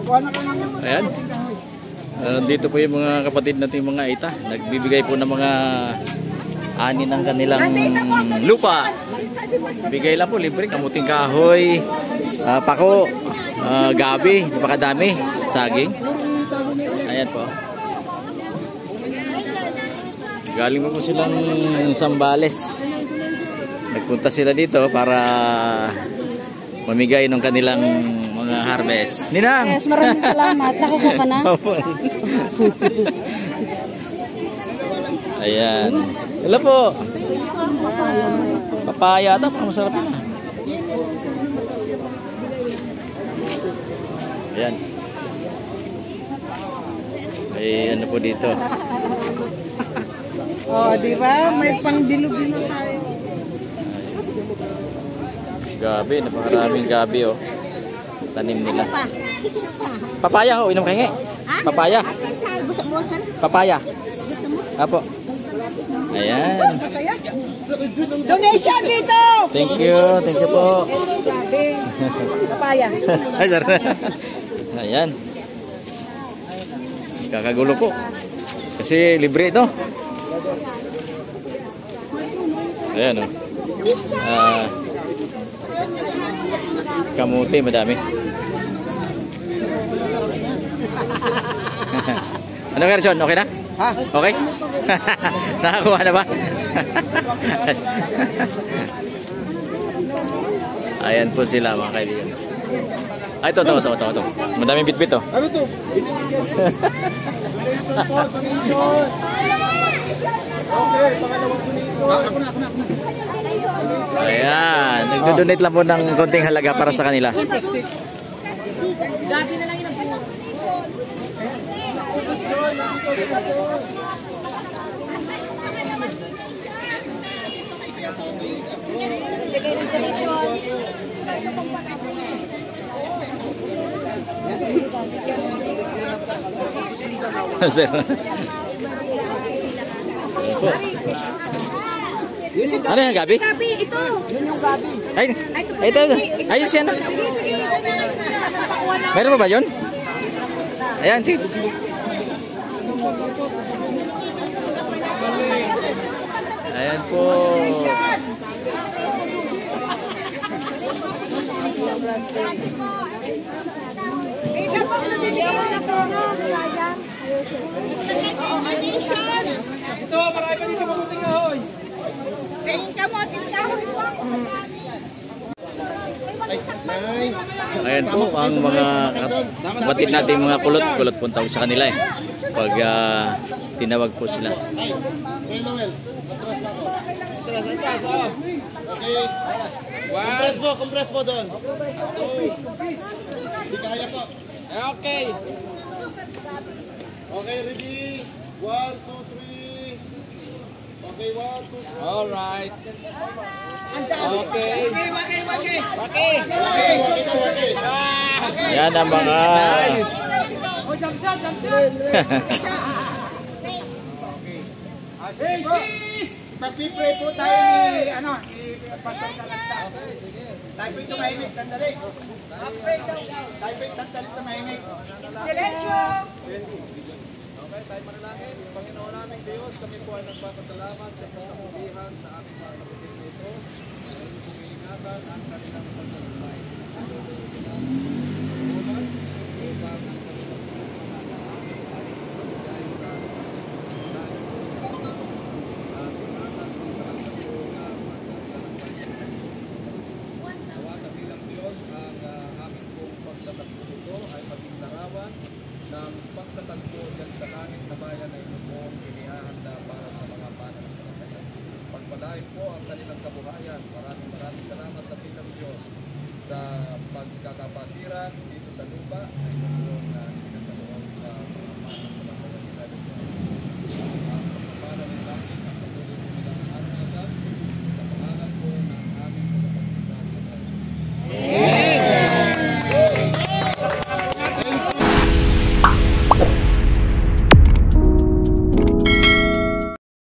Ayan. Dito po yung mga kapatid natin mga ita. Nagbibigay po ng mga ani ng kanilang lupa. Bigay lang po, libre. Kamuting kahoy, pako, gabi, napakadami, saging. Ayan po. Galing po silang Zambales. Nagpunta sila dito para mamigay ng kanilang mga harvest. Ninang! Yes, maraming salamat. Nakuha ka na? Ayan. Hello po. Papaya ata, parang masarap na. Ayan. Ay, ano po dito? Oh, di ba? May pang bilo-bilo tayo. Gabi, napakaraming gabi oh. Tanim nila. Papaya ho, inom kayo nga. Papaya. Papaya. Apo. Ayan. Donation dito! Thank you po. Papaya. Ayan. Kakagulo po. Kasi libre ito. Ayan oh. Kamuti, madami. Ano ka, Rizon? Okay na? Ha? Okay? Nakakuha na ba? Ayan po sila mga kaibigan. Ay, ito. Madaming bit-bit oh. Ano to? Okay, pangalawang donation. Ako na. Ayan, nagdo-donate lang po ng konting halaga para sa kanila. Gabi na lang yung nagbuo. Ano yan, Gabi? Gabi, ito. Yun yung gabi. Ay, ito. Ayos yan. Meron pa ba yun? Ayan, sige. Ayan po. Ito, marami pa dito mabuting ahoy. Ayan po ang mga kapatid natin mga kulot po tawag sa kanila eh. Pag tinawag po sila. Okay, Noel. Atras. Okay. Compress po doon. Hindi kaya po. Okay. Okay, ready? 1, 2, 3. Okay, 1, 2, 3. Alright. Okay. Okay. Yan ang mga Jump shot. Hey, cheese! Mag-pray po tayo ni, Pastor Kalagsa. Tayo po ito mahimik, sandali. Tayo po ito sandali mahimik. Silensyo! Okay, tayo manalangin. Panginoon naming Diyos, kami po ay nagpapasalamat sa pagkakulihan sa aming mga kapatid nito. Ngayon po ingatan ang kanilang pagkakulihan. ng pagtatagpo dyan sa langit na bayan ay ito po inihahanda para sa mga pananampalataya. Pagpalain po ang kanilang kabuhayan. Maraming salamat na Pilipinas Diyos sa pagkakapatiran dito sa lupa ay ito na